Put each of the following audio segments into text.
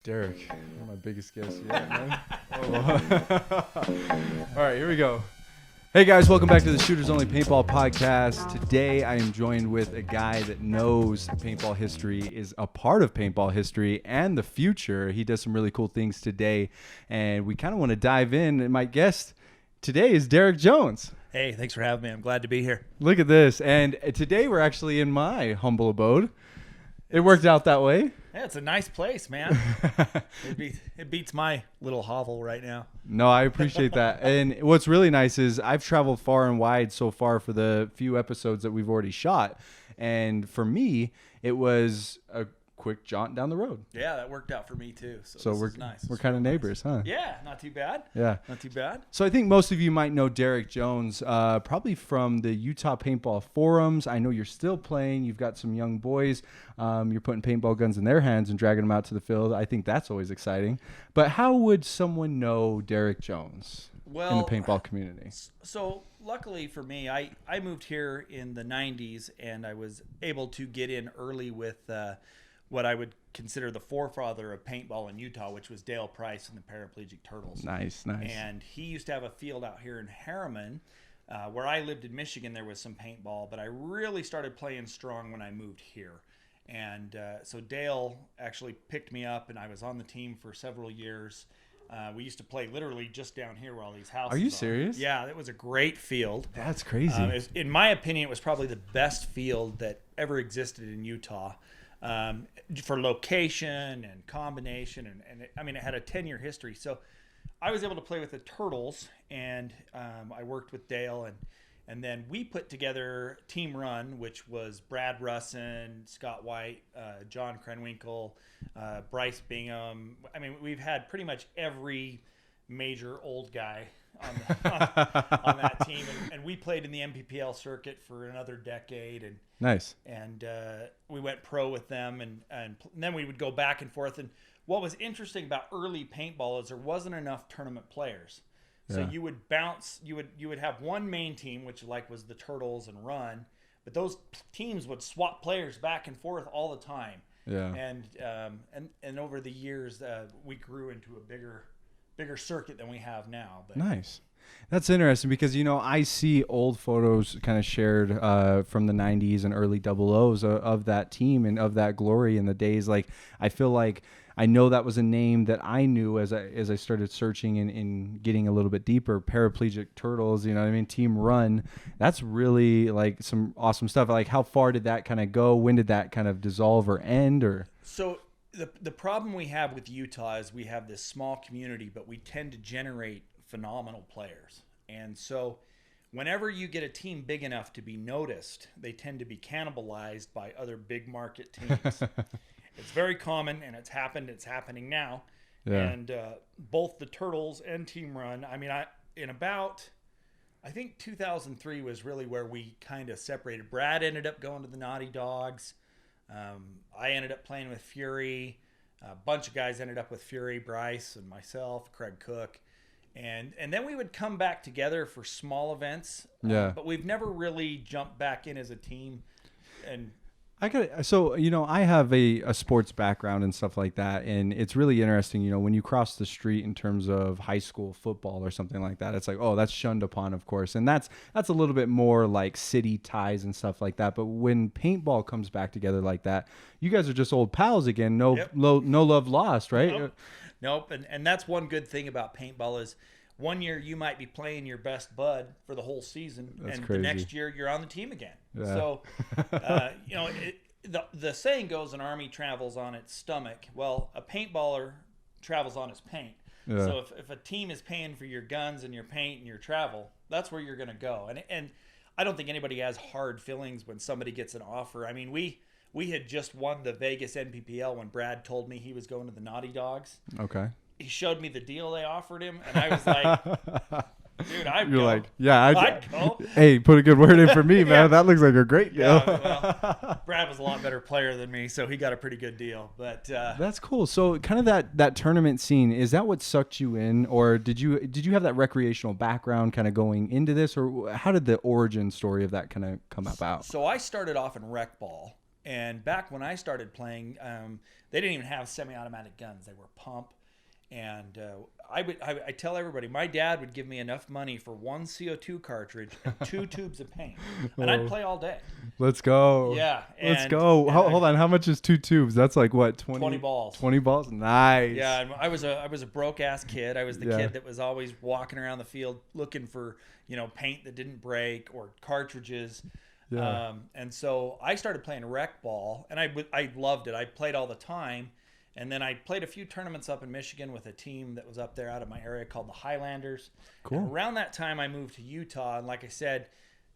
Derek, you're my biggest guest yet, man. Oh. All right, here we go. Hey guys, welcome back to the Shooters Only Paintball Podcast. Today I am joined with a guy that knows paintball history, is a part of paintball history and the future. He does some really cool things today, and we kind of want to dive in. And my guest today is Derek Jones. Hey, thanks for having me. I'm glad to be here. Look at this. And today we're actually in my humble abode. It worked out that way. Yeah, it's a nice place, man. It beats my little hovel right now. No, I appreciate that. And what's really nice is I've traveled far and wide so far for the few episodes that we've already shot. And for me, it was a quick jaunt down the road. Yeah, that worked out for me too. So we're nice. We're kind of neighbors, huh? Yeah, not too bad. Yeah. Not too bad. So I think most of you might know Derek Jones, probably from the Utah Paintball forums. I know you're still playing. You've got some young boys. You're putting paintball guns in their hands and dragging them out to the field. I think that's always exciting. But how would someone know Derek Jones in the paintball community? So luckily for me, I moved here in the 90s, and I was able to get in early with what I would consider the forefather of paintball in Utah, which was Dale Price and the Paraplegic Turtles. Nice, nice. And he used to have a field out here in Harriman. Where I lived in Michigan, there was some paintball, but I really started playing strong when I moved here. And so Dale actually picked me up, and I was on the team for several years. We used to play literally just down here where all these houses are. You serious? Yeah, it was a great field. That's crazy. In my opinion, it was probably the best field that ever existed in Utah. For location and combination, and it had a 10-year history. So I was able to play with the Turtles, and I worked with Dale, and then we put together Team Run, which was Brad Russin, Scott White, John Krenwinkel, Bryce Bingham. I mean, we've had pretty much every major old guy on that team, and we played in the MWPL circuit for another decade, and nice. And we went pro with them, and then we would go back and forth. And what was interesting about early paintball is there wasn't enough tournament players, so you would bounce. You would have one main team, which was the Turtles and Run, but those teams would swap players back and forth all the time. Yeah. And over the years, we grew into a bigger circuit than we have now. But nice. That's interesting because, I see old photos kind of shared from the 90s and early 00s of that team and of that glory in the days. Like, I feel like I know that was a name that I knew as I started searching and getting a little bit deeper. Paraplegic Turtles, Team Run. That's really like some awesome stuff. Like, how far did that kind of go? When did that kind of dissolve or end? Or so the problem we have with Utah is we have this small community, but we tend to generate phenomenal players. And so whenever you get a team big enough to be noticed, they tend to be cannibalized by other big market teams. It's very common, and it's happening now. Yeah. And both the Turtles and Team Run, I think 2003 was really where we kind of separated. Brad ended up going to the Naughty Dogs. I ended up playing with Fury. A bunch of guys ended up with Fury, Bryce and myself, Craig Cook. And then we would come back together for small events. But we've never really jumped back in as a team. And I have a sports background and stuff like that, and it's really interesting, when you cross the street in terms of high school football or something like that, it's like, oh, that's shunned upon, of course, and that's a little bit more like city ties and stuff like that. But when paintball comes back together like that, you guys are just old pals again. No love lost, right? Nope. And that's one good thing about paintball is one year you might be playing your best bud for the whole season, that's and crazy. The next year you're on the team again. Yeah. So, the saying goes, an army travels on its stomach. Well, a paintballer travels on his paint. Yeah. So if a team is paying for your guns and your paint and your travel, that's where you're going to go. And I don't think anybody has hard feelings when somebody gets an offer. I mean, we had just won the Vegas NPPL when Brad told me he was going to the Naughty Dogs. Okay. He showed me the deal they offered him, and I was like, dude, I'd go. Like, yeah, I'd go. Hey, put a good word in for me, man. Yeah. That looks like a great deal. Yeah, well, Brad was a lot better player than me, so he got a pretty good deal. But that's cool. So kind of that tournament scene, is that what sucked you in, or did you have that recreational background kind of going into this, or how did the origin story of that kind of come about? So I started off in rec ball. And back when I started playing, they didn't even have semi-automatic guns. They were pump. And I tell everybody, my dad would give me enough money for one CO2 cartridge and 2 tubes of paint, and I'd play all day. Let's go. Yeah, let's go. Hold on, how much is 2 tubes? That's like what, 20 balls. 20 balls. Nice. Yeah, and I was a broke ass kid. I was the kid that was always walking around the field looking for paint that didn't break or cartridges. Yeah. And so I started playing rec ball, and I loved it. I played all the time. And then I played a few tournaments up in Michigan with a team that was up there out of my area called the Highlanders. Cool. And around that time, I moved to Utah. And like I said,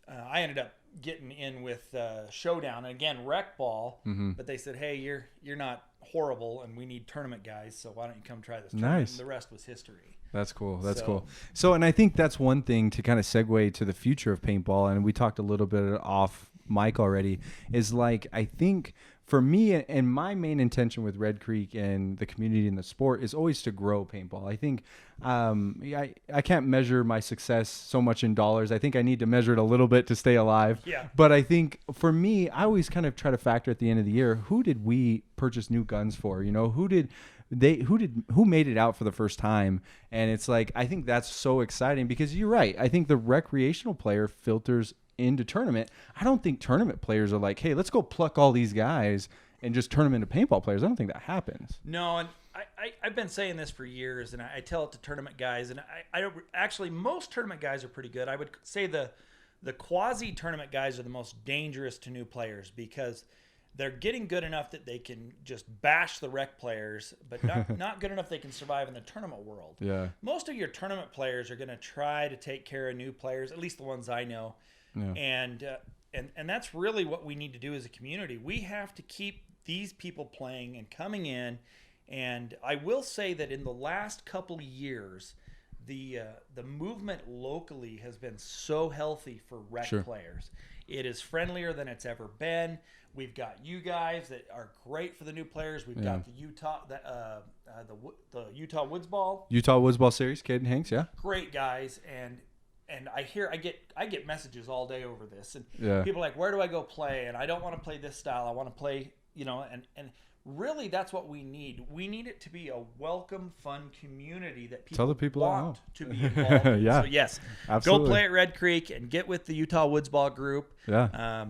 I ended up getting in with Showdown. And again, rec ball. Mm-hmm. But they said, hey, you're not horrible, and we need tournament guys. So why don't you come try this tournament? Nice. And the rest was history. That's cool. That's cool. So, and I think that's one thing to kind of segue to the future of paintball. And we talked a little bit off mic already, is like, I think for me, and my main intention with Red Creek and the community and the sport is always to grow paintball. I think I can't measure my success so much in dollars. I think I need to measure it a little bit to stay alive. Yeah. But I think for me, I always kind of try to factor at the end of the year, who did we purchase new guns for? Who made it out for the first time? And it's like, I think that's so exciting because you're right. I think the recreational player filters into tournament. I don't think tournament players are like, hey, let's go pluck all these guys and just turn them into paintball players. I don't think that happens. No, and I've been saying this for years, and I tell it to tournament guys, and I don't actually, most tournament guys are pretty good. I would say the quasi tournament guys are the most dangerous to new players because they're getting good enough that they can just bash the rec players, but not good enough they can survive in the tournament world. Yeah. Most of your tournament players are going to try to take care of new players, at least the ones I know. Yeah. And that's really what we need to do as a community. We have to keep these people playing and coming in. And I will say that in the last couple of years, the movement locally has been so healthy for rec players. It is friendlier than it's ever been. We've got you guys that are great for the new players. We've got the Utah Woods Ball series, Caden Hanks, yeah, great guys. And I get messages all day over this, and people are like, where do I go play? And I don't want to play this style. I want to play, and really that's what we need. We need it to be a welcome, fun community that people want to be involved in. Yeah. So yes, absolutely. Go play at Red Creek and get with the Utah Woods Ball group. Yeah.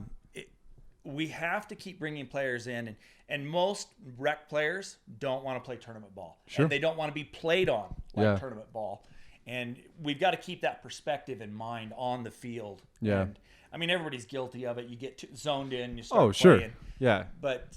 We have to keep bringing players in, and most rec players don't want to play tournament ball. Sure. And they don't want to be played on like tournament ball. And we've got to keep that perspective in mind on the field. Yeah. And, I mean, everybody's guilty of it. You get zoned in, you start playing. Sure. Yeah. But,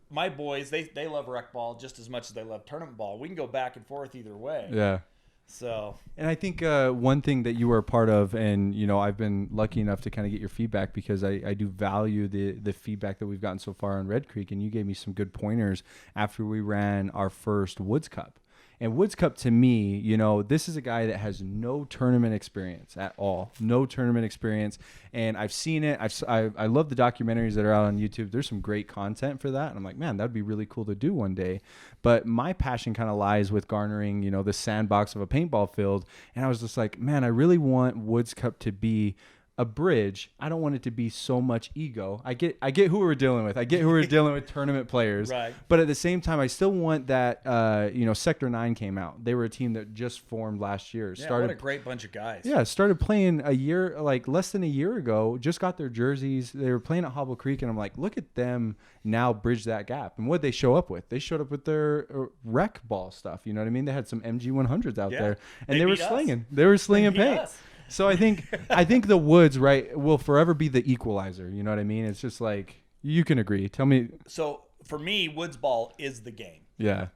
my boys, they love rec ball just as much as they love tournament ball. We can go back and forth either way. Yeah. So. And I think one thing that you were a part of, and, I've been lucky enough to kind of get your feedback because I do value the feedback that we've gotten so far on Red Creek. And you gave me some good pointers after we ran our first Woods Cup. And Woods Cup, to me, this is a guy that has no tournament experience at all. No tournament experience. And I've seen it. I love the documentaries that are out on YouTube. There's some great content for that. And I'm like, man, that'd be really cool to do one day. But my passion kind of lies with garnering, the sandbox of a paintball field. And I was just like, man, I really want Woods Cup to be a bridge. I don't want it to be so much ego. I get who we're dealing with. I get who we're dealing with, tournament players. Right. But at the same time, I still want that. Sector 9 came out. They were a team that just formed last year. Yeah, what a great bunch of guys. Yeah, started playing less than a year ago. Just got their jerseys. They were playing at Hobble Creek, and I'm like, look at them now bridge that gap. And what they show up with? They showed up with their rec ball stuff. You know what I mean? They had some MG100s out there, and they were slinging. They were slinging paint. So I think the Woods, right, will forever be the equalizer. You know what I mean? It's just like, you can agree. Tell me. So for me, Woods ball is the game. Yeah.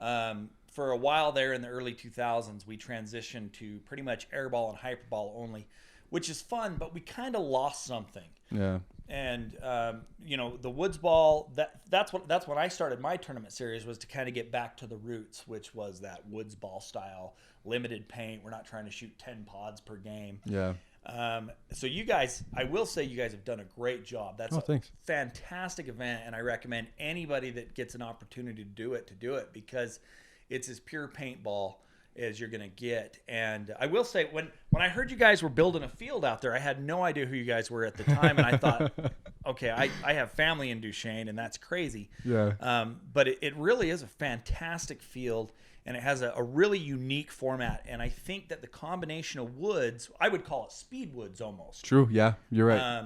For a while there in the early 2000s, we transitioned to pretty much airball and hyperball only, which is fun, but we kind of lost something. Yeah. And the Woods ball, that's when I started my tournament series, was to kind of get back to the roots, which was that Woods ball style, limited paint. We're not trying to shoot 10 pods per game. Yeah. So you guys, I will say you guys have done a great job. That's a fantastic event, and I recommend anybody that gets an opportunity to do it because it's as pure paintball as you're going to get. And I will say, when I heard you guys were building a field out there, I had no idea who you guys were at the time. And I thought, okay, I have family in Duchesne, and that's crazy. Yeah. But it really is a fantastic field, and it has a really unique format. And I think that the combination of woods, I would call it speed woods almost. True. Yeah, you're right.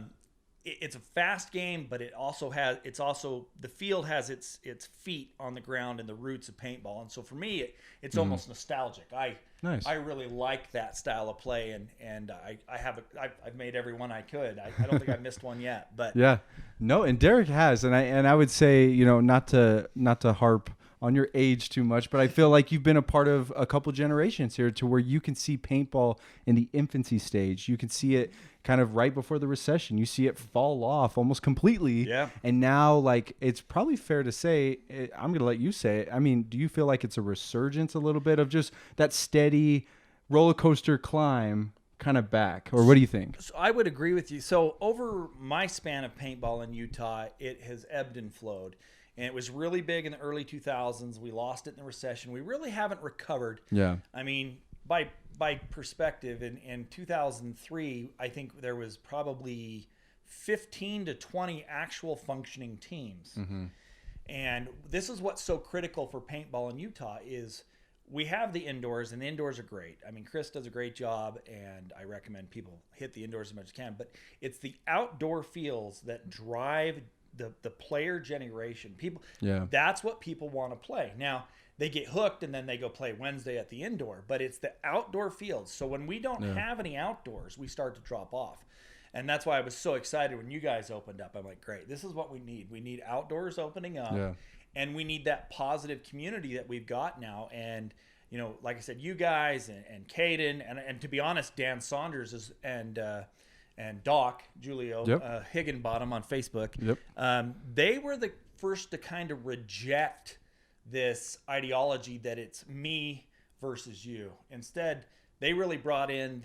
It's a fast game, but the field has its feet on the ground and the roots of paintball. And so for me, it's almost nostalgic. I really like that style of play, and I've made every one I could. I don't think I've missed one yet, but yeah, no, and Derek has, and I would say, you know, not to harp on your age too much, but I feel like you've been a part of a couple generations here to where you can see paintball in the infancy stage. You can see it kind of right before the recession. You see it fall off almost completely. Yeah. And now, like, it's probably fair to say, I'm going to let you say it. I mean, do you feel like it's a resurgence a little bit of just that steady roller coaster climb kind of back? Or what do you think? So I would agree with you. So over my span of paintball in Utah, it has ebbed and flowed. And it was really big in the early 2000s. We lost it in the recession. We really haven't recovered. Yeah. I mean, by perspective, in 2003, I think there was probably 15 to 20 actual functioning teams. Mm-hmm. And this is what's so critical for paintball in Utah is we have the indoors, and the indoors are great. I mean, Chris does a great job, and I recommend people hit the indoors as much as can. But it's the outdoor fields that drive the player generation. People, that's what people want to play. Now, they get hooked and then they go play Wednesday at the indoor, but it's the outdoor fields. So when we don't have any outdoors, we start to drop off. And that's why I was so excited when you guys opened up. I'm like, great, this is what we need. We need outdoors opening up, and we need that positive community that we've got now. And, you know, like I said, you guys and Caden, and to be honest, Dan Saunders is, and Doc Julio Higginbottom on Facebook. They were the first to kind of reject this ideology that it's me versus you. Instead, they really brought in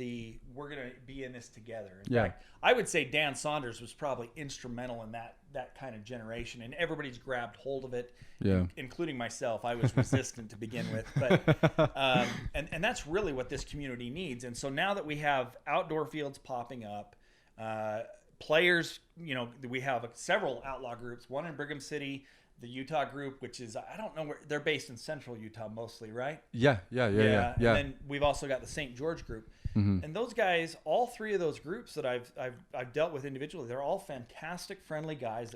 we're going to be in this together. In fact, I would say Dan Saunders was probably instrumental in that kind of generation, and everybody's grabbed hold of it, including myself. I was resistant to begin with, but and that's really what this community needs. And so now that we have outdoor fields popping up, players, you know, we have several outlaw groups, one in Brigham City, the Utah group, which is, I don't know where they're based, in central Utah mostly, right? Yeah. And then we've also got the St. George group. And those guys, all three of those groups that I've dealt with individually, they're all fantastic, friendly guys.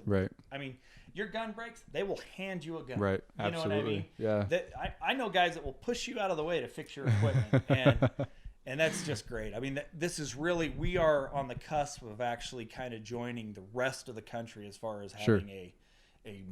I mean, your gun breaks, they will hand you a gun. Right. You know what I mean? Yeah. I know guys that will push you out of the way to fix your equipment. And that's just great. I mean, this is really, we are on the cusp of actually kind of joining the rest of the country as far as having a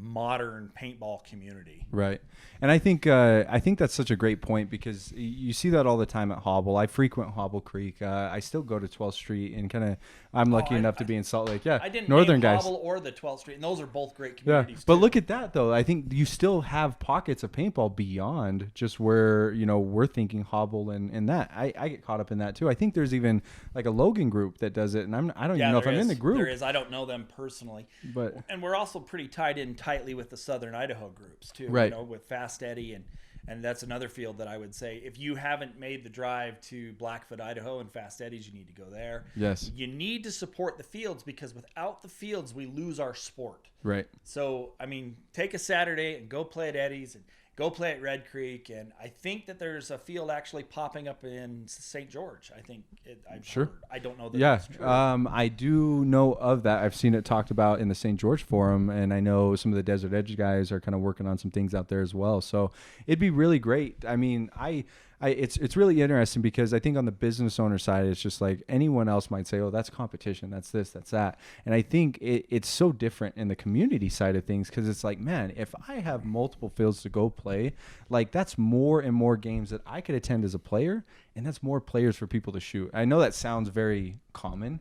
modern paintball community. Right. And I think that's such a great point, because you see that all the time at Hobble. I frequent Hobble Creek. I still go to 12th Street, and kind of I'm lucky enough to be in Salt Lake. Yeah. I didn't Northern name guys. Hobble or the 12th Street, and those are both great communities. But look at that though. I think you still have pockets of paintball beyond just where, you know, we're thinking Hobble and that. I get caught up in that too. I think there's even like a Logan group that does it, and I don't even know if I'm in the group. There is. I don't know them personally. And we're also pretty tied in tightly with the Southern Idaho groups too, right? You know, with Fast Eddie, and that's another field that I would say, if you haven't made the drive to Blackfoot, Idaho, and Fast Eddie's, you need to go there. Yes, you need to support the fields, because without the fields, we lose our sport. Right. So, I mean, take a Saturday and go play at Eddie's and go play at Red Creek, and I think that there's a field actually popping up in St. George. I think sure. I don't know that. That's true. I do know of that. I've seen it talked about in the St. George forum, and I know some of the Desert Edge guys are kind of working on some things out there as well. So it'd be really great. I mean, it's really interesting, because I think on the business owner side, it's just like anyone else might say, oh, that's competition, that's this, that's that. And I think it's so different in the community side of things, because it's like, man, if I have multiple fields to go play, like that's more and more games that I could attend as a player, and that's more players for people to shoot. I know that sounds very common,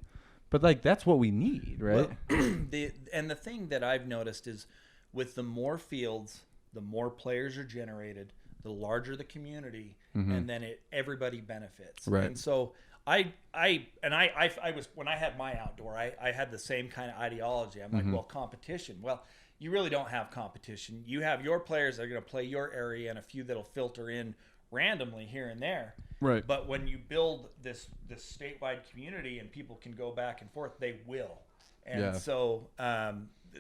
but like that's what we need, right? Well, the thing that I've noticed is, with the more fields, the more players are generated, the larger the community, and then everybody benefits. Right. And so I was, when I had my outdoor, I had the same kind of ideology. I'm like, well, competition. Well, you really don't have competition. You have your players that are going to play your area, and a few that'll filter in randomly here and there. Right. But when you build this statewide community and people can go back and forth, they will. And so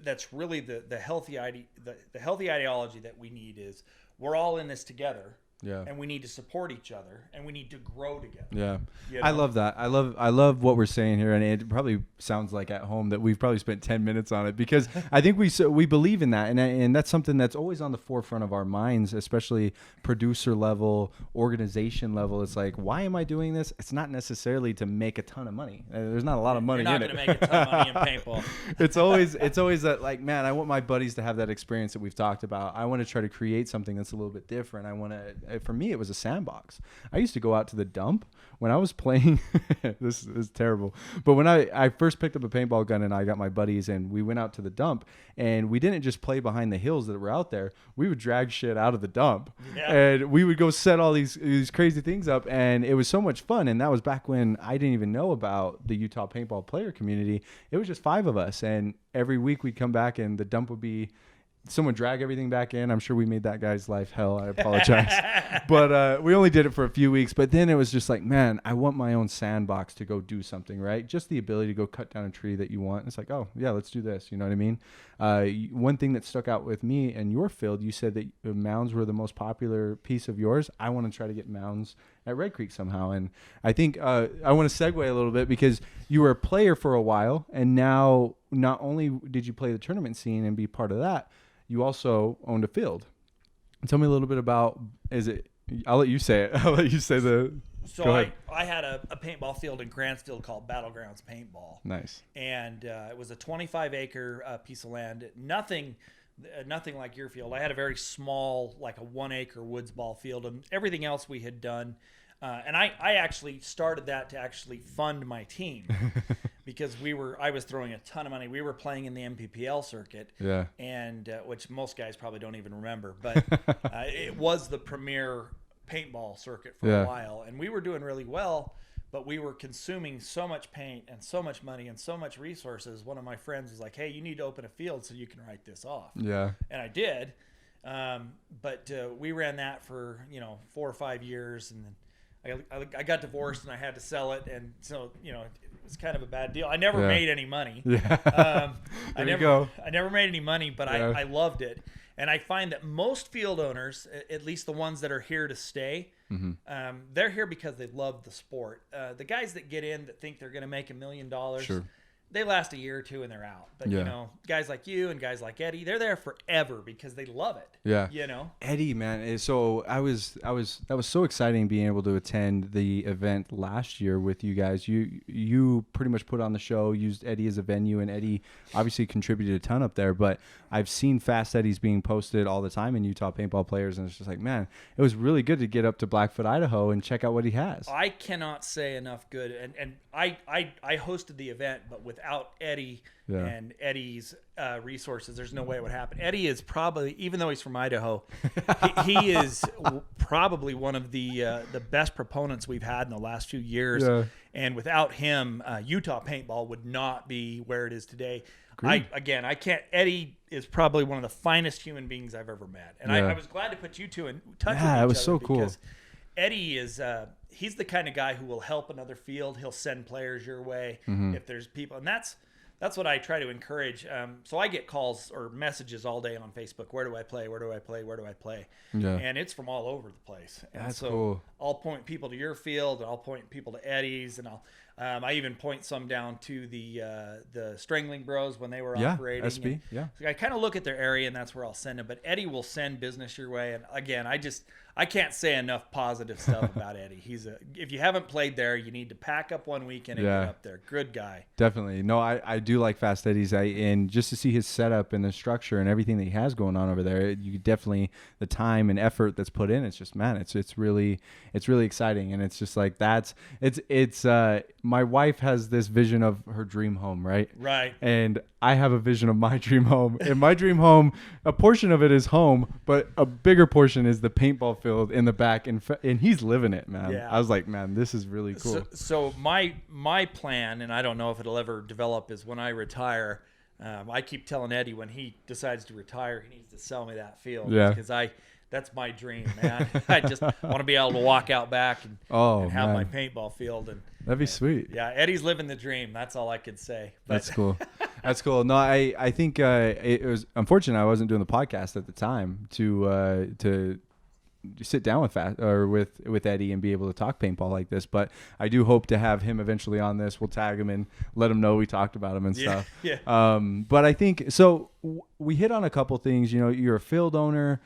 that's really the healthy the healthy ideology that we need is we're all in this together. Yeah. And we need to support each other, and we need to grow together. Yeah. You know? I love that. I love what we're saying here, and it probably sounds like at home that we've probably spent 10 minutes on it, because I think we believe in that, and that's something that's always on the forefront of our minds, especially producer level, organization level. It's like, why am I doing this? It's not necessarily to make a ton of money. There's not a lot of money in it. You're not going to make a ton of money in paintball. It's always that, like, man, I want my buddies to have that experience that we've talked about. I want to try to create something that's a little bit different. I want to, for me, it was a sandbox. I used to go out to the dump when I was playing. This is terrible. But when I first picked up a paintball gun and I got my buddies and we went out to the dump, and we didn't just play behind the hills that were out there. We would drag shit out of the dump, and we would go set all these crazy things up, and it was so much fun. And that was back when I didn't even know about the Utah paintball player community. It was just 5 of us, and every week we'd come back and the dump would be someone drag everything back in. I'm sure we made that guy's life hell. I apologize. But we only did it for a few weeks. But then it was just like, man, I want my own sandbox to go do something, right? Just the ability to go cut down a tree that you want. And it's like, oh, yeah, let's do this. You know what I mean? One thing that stuck out with me in your field, you said that mounds were the most popular piece of yours. I want to try to get mounds at Red Creek somehow. And I think I want to segue a little bit, because you were a player for a while, and now not only did you play the tournament scene and be part of that, you also owned a field. Tell me a little bit about, I'll let you say it. I'll let you say the... So I had a paintball field in Grantsfield called Battlegrounds Paintball. Nice. And it was a 25-acre piece of land. Nothing like your field. I had a very small, like a 1-acre woods ball field, and everything else we had done. And I actually started that to actually fund my team. Because I was throwing a ton of money. We were playing in the MWPL circuit, and which most guys probably don't even remember, but it was the premier paintball circuit for a while, and we were doing really well, but we were consuming so much paint and so much money and so much resources. One of my friends was like, "Hey, you need to open a field so you can write this off." Yeah, and I did, but we ran that for 4 or 5 years, and then I got divorced and I had to sell it, and so it was kind of a bad deal. I never made any money. I never made any money, but I loved it. And I find that most field owners, at least the ones that are here to stay, they're here because they love the sport. The guys that get in that think they're going to make $1 million, they last a year or two and they're out. But guys like you and guys like Eddie, they're there forever because they love it. Yeah. Eddie, man. So that was so exciting being able to attend the event last year with you guys. You pretty much put on the show, used Eddie as a venue, and Eddie obviously contributed a ton up there. But I've seen Fast Eddies being posted all the time in Utah Paintball Players, and it's just like, man, it was really good to get up to Blackfoot, Idaho, and check out what he has. I cannot say enough good. And I hosted the event, but without Eddie and Eddie's resources, there's no way it would happen. Eddie is probably, even though he's from Idaho, he is probably one of the best proponents we've had in the last few years. And without him, Utah Paintball would not be where it is today. I can't. Eddie is probably one of the finest human beings I've ever met, and I was glad to put you two in touch with each other. It was so cool. Eddie is he's the kind of guy who will help another field. He'll send players your way if there's people, and that's what I try to encourage. So I get calls or messages all day on Facebook. Where do I play? Where do I play? Where do I play? Yeah. And it's from all over the place. And that's so cool. I'll point people to your field, and I'll point people to Eddie's, and I even point some down to the Strangling Bros when they were operating. SB, So I kind of look at their area, and that's where I'll send them. But Eddie will send business your way. And again, I can't say enough positive stuff about Eddie. If you haven't played there, you need to pack up one weekend and get up there. Good guy. Definitely. No, I do like Fast Eddie's. And just to see his setup and the structure and everything that he has going on over there, you definitely, the time and effort that's put in, it's just, man, it's really exciting. And it's just like, my wife has this vision of her dream home, right? Right. And I have a vision of my dream home. In my dream home, a portion of it is home, but a bigger portion is the paintball field in the back, and he's living it, man. Yeah. I was like, man, this is really cool. So my plan, and I don't know if it'll ever develop, is when I retire, I keep telling Eddie when he decides to retire, he needs to sell me that field. Yeah. Because that's my dream, man. I just want to be able to walk out back and have my paintball field. And that'd be sweet. Yeah, Eddie's living the dream. That's all I could say. But, that's cool. That's cool. No, I think it was unfortunate I wasn't doing the podcast at the time to sit down with Eddie and be able to talk paintball like this. But I do hope to have him eventually on this. We'll tag him and let him know we talked about him and stuff. Yeah. But I think so. We hit on a couple things. You know, you're a field owner.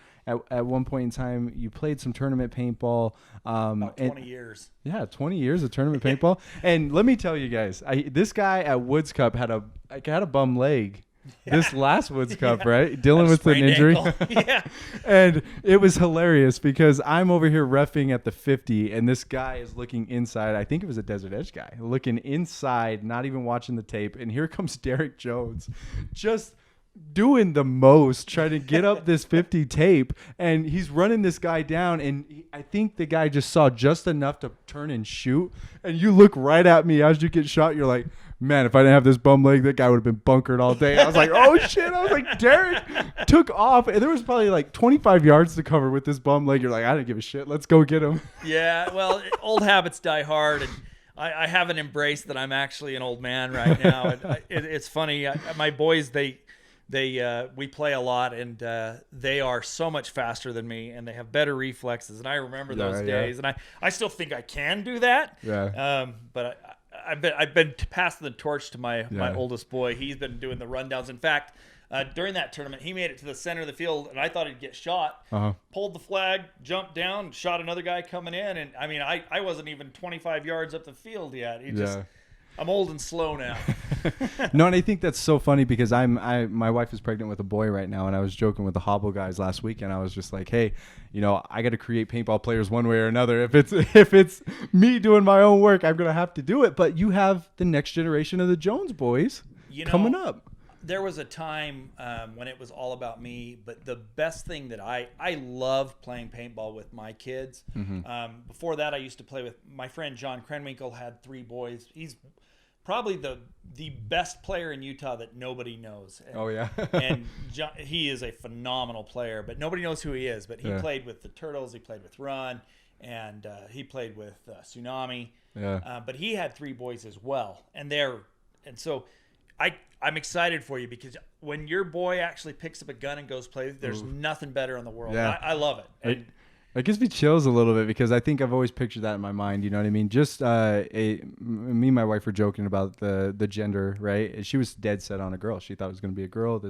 At one point in time, you played some tournament paintball. About 20 years. Yeah, 20 years of tournament paintball. And let me tell you guys, this guy at Woods Cup had a bum leg. Yeah. This last Woods Cup, right? Dealing with an injury. Yeah. And it was hilarious because I'm over here reffing at the 50 and this guy is looking inside. I think it was a Desert Edge guy looking inside, not even watching the tape. And here comes Derek Jones just doing the most, trying to get up this 50 tape, and he's running this guy down, and I think the guy just saw just enough to turn and shoot, and you look right at me as you get shot, you're like, man, if I didn't have this bum leg, that guy would have been bunkered all day. I was like, oh shit. I was like, Derek took off, and there was probably like 25 yards to cover with this bum leg. You're like, I didn't give a shit. Let's go get him. Yeah, well, old habits die hard, and I haven't embraced that I'm actually an old man right now. And it's funny. My boys, we play a lot, and they are so much faster than me, and they have better reflexes. And I remember those days, and I still think I can do that. Yeah. But I've been passing the torch to my oldest boy. He's been doing the rundowns. In fact, during that tournament, he made it to the center of the field, and I thought he'd get shot. Pulled the flag, jumped down, shot another guy coming in, and I mean, I wasn't even 25 yards up the field yet. I'm old and slow now. No, and I think that's so funny because my wife is pregnant with a boy right now, and I was joking with the Hobble guys last week, and I was just like, hey, you know, I got to create paintball players one way or another. If it's me doing my own work, I'm gonna have to do it. But you have the next generation of the Jones boys coming up. There was a time when it was all about me, but the best thing that I love playing paintball with my kids. Mm-hmm. Before that, I used to play with my friend John Krenwinkel. Had 3 boys. He's probably the best player in Utah that nobody knows. And, and John, he is a phenomenal player, but nobody knows who he is. But he played with the Turtles, he played with Run, and he played with Tsunami. Yeah. But he had 3 boys as well, and so I'm excited for you because when your boy actually picks up a gun and goes play, there's nothing better in the world. Yeah. I love it. And it gives me chills a little bit because I think I've always pictured that in my mind. You know what I mean? Just me and my wife were joking about the gender, right? She was dead set on a girl. She thought it was going to be a girl.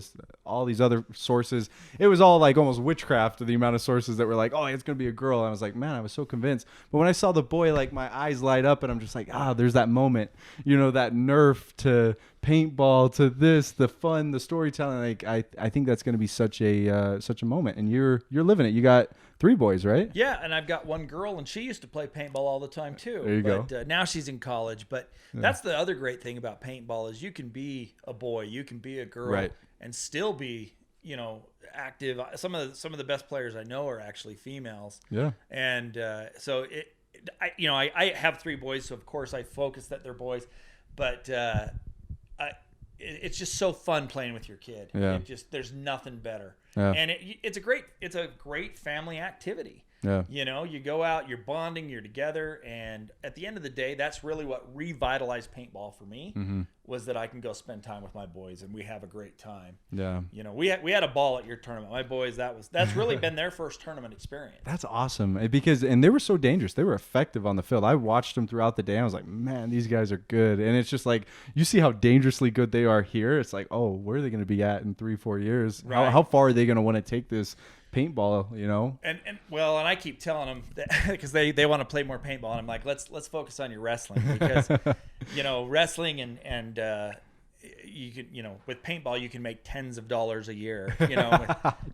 All these other sources. It was all like almost witchcraft, the amount of sources that were like, oh, it's going to be a girl. And I was like, man, I was so convinced. But when I saw the boy, like my eyes light up and I'm just like, there's that moment, you know, that nerf to paintball to this, the fun, the storytelling. Like I think that's going to be such a moment, and you're living it. You got 3 boys, right? Yeah, and I've got 1 girl, and she used to play paintball all the time too. There you go. Now she's in college. But that's the other great thing about paintball is you can be a boy, you can be a girl, and still be, you know, active. Some of the best players I know are actually females. Yeah. And so I have 3 boys, so of course I focus that they're boys, but it's just so fun playing with your kid. Yeah. There's nothing better. Yeah. And it's a great family activity. Yeah. You know, you go out, you're bonding, you're together, and at the end of the day, that's really what revitalized paintball for me, was that I can go spend time with my boys and we have a great time. Yeah. You know, we had a ball at your tournament. My boys, that's really been their first tournament experience. That's awesome. And they were so dangerous. They were effective on the field. I watched them throughout the day. I was like, man, these guys are good. And it's just like, you see how dangerously good they are here. It's like, oh, where are they going to be at in 3-4 years? Right. How far are they going to want to take this paintball, you know? And I keep telling them that because they want to play more paintball, and I'm like, let's focus on your wrestling, because you know, wrestling and you can, you know, with paintball you can make tens of dollars a year, you know.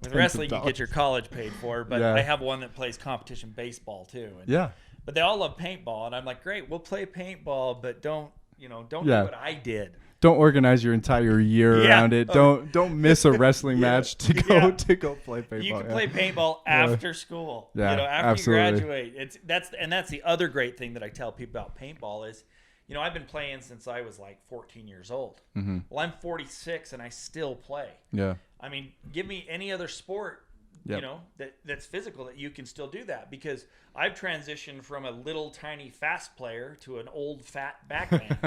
With wrestling you get your college paid for, but I have one that plays competition baseball too, and but they all love paintball, and I'm like, great, we'll play paintball, but don't do what I did. Don't organize your entire year around it. Don't miss a wrestling match to go play paintball. You can play paintball after school. Yeah, you know, after absolutely. You graduate. That's the other great thing that I tell people about paintball is, you know, I've been playing since I was like 14 years old. Mm-hmm. Well, I'm 46 and I still play. Yeah. I mean, give me any other sport Yep. you know, that's physical, that you can still do that, because I've transitioned from a little tiny fast player to an old fat backhand,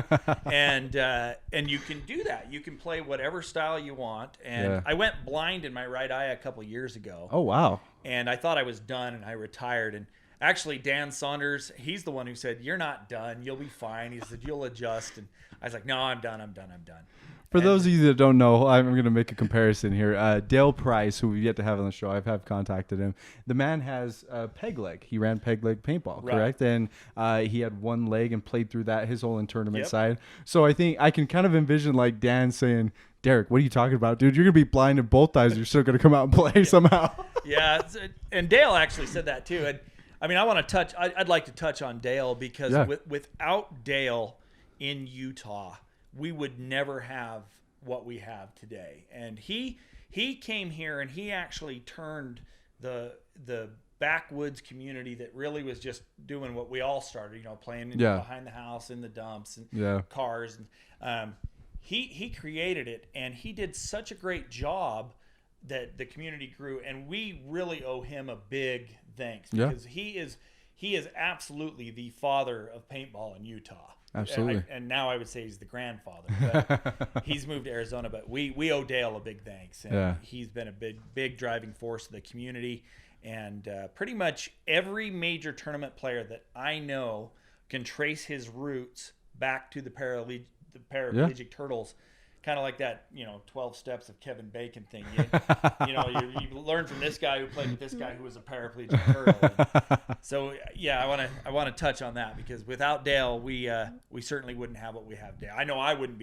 and you can do that. You can play whatever style you want. And I went blind in my right eye a couple years ago. Oh, wow. And I thought I was done, and I retired. And actually, Dan Saunders, he's the one who said, "You're not done. You'll be fine." He said, "You'll adjust." And I was like, "No, I'm done. I'm done. I'm done." For those of you that don't know, I'm going to make a comparison here. Dale Price, who we've yet to have on the show, I've contacted him. The man has a peg leg. He ran peg leg paintball, correct? And he had one leg and played through that his whole in tournament side. So I think I can kind of envision like Dan saying, "Derek, what are you talking about, dude? You're going to be blind in both eyes. You're still going to come out and play somehow." Yeah, and Dale actually said that too. And I mean, I'd like to touch on Dale, because without Dale in Utah, we would never have what we have today. And he came here, and he actually turned the backwoods community that really was just doing what we all started, you know, playing behind the house, in the dumps, and cars. And he created it, and he did such a great job that the community grew, and we really owe him a big thanks, because he is absolutely the father of paintball in Utah. Absolutely. And now I would say he's the grandfather. But he's moved to Arizona, but we owe Dale a big thanks. And he's been a big driving force of the community. And pretty much every major tournament player that I know can trace his roots back to the Paraplegic Turtles. Kind of like that, 12 steps of Kevin Bacon thing. You learn from this guy who played with this guy who was a paraplegic turtle. So I want to touch on that, because without Dale, we certainly wouldn't have what we have today. I know I wouldn't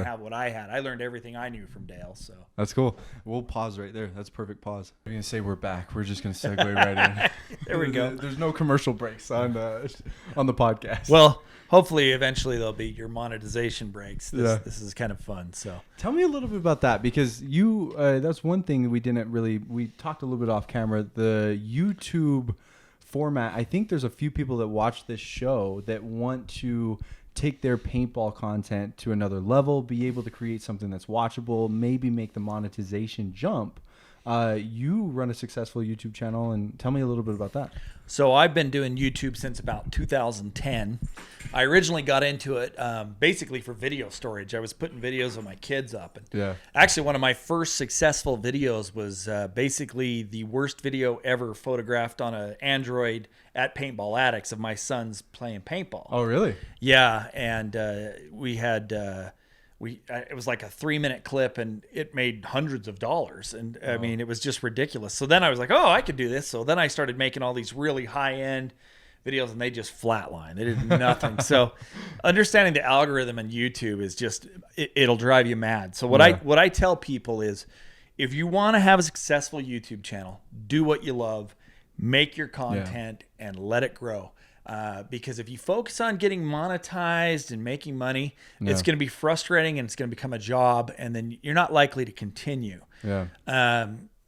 have what I had. I learned everything I knew from Dale. So that's cool. We'll pause right there. That's a perfect pause. We're gonna say we're back. We're just gonna segue right in. There we go. There's no commercial breaks on the podcast. Well, hopefully, eventually there'll be your monetization breaks. This is kind of fun. So tell me a little bit about that, because that's one thing that we talked a little bit off camera, the YouTube format. I think there's a few people that watch this show that want to take their paintball content to another level, be able to create something that's watchable, maybe make the monetization jump. You run a successful YouTube channel, and tell me a little bit about that. So I've been doing YouTube since about 2010. I originally got into it basically for video storage. I was putting videos of my kids up. And actually, one of my first successful videos was basically the worst video ever photographed on an Android at Paintball Addicts of my sons playing paintball. Oh, really? Yeah, and we had... it was like a 3-minute clip, and it made hundreds of dollars. And I mean, it was just ridiculous. So then I was like, oh, I could do this. So then I started making all these really high-end videos, and they just flatline. They did nothing. So understanding the algorithm in YouTube is just, it'll drive you mad. So what I tell people is, if you want to have a successful YouTube channel, do what you love, make your content, and let it grow. Because if you focus on getting monetized and making money, it's going to be frustrating, and it's going to become a job, and then you're not likely to continue.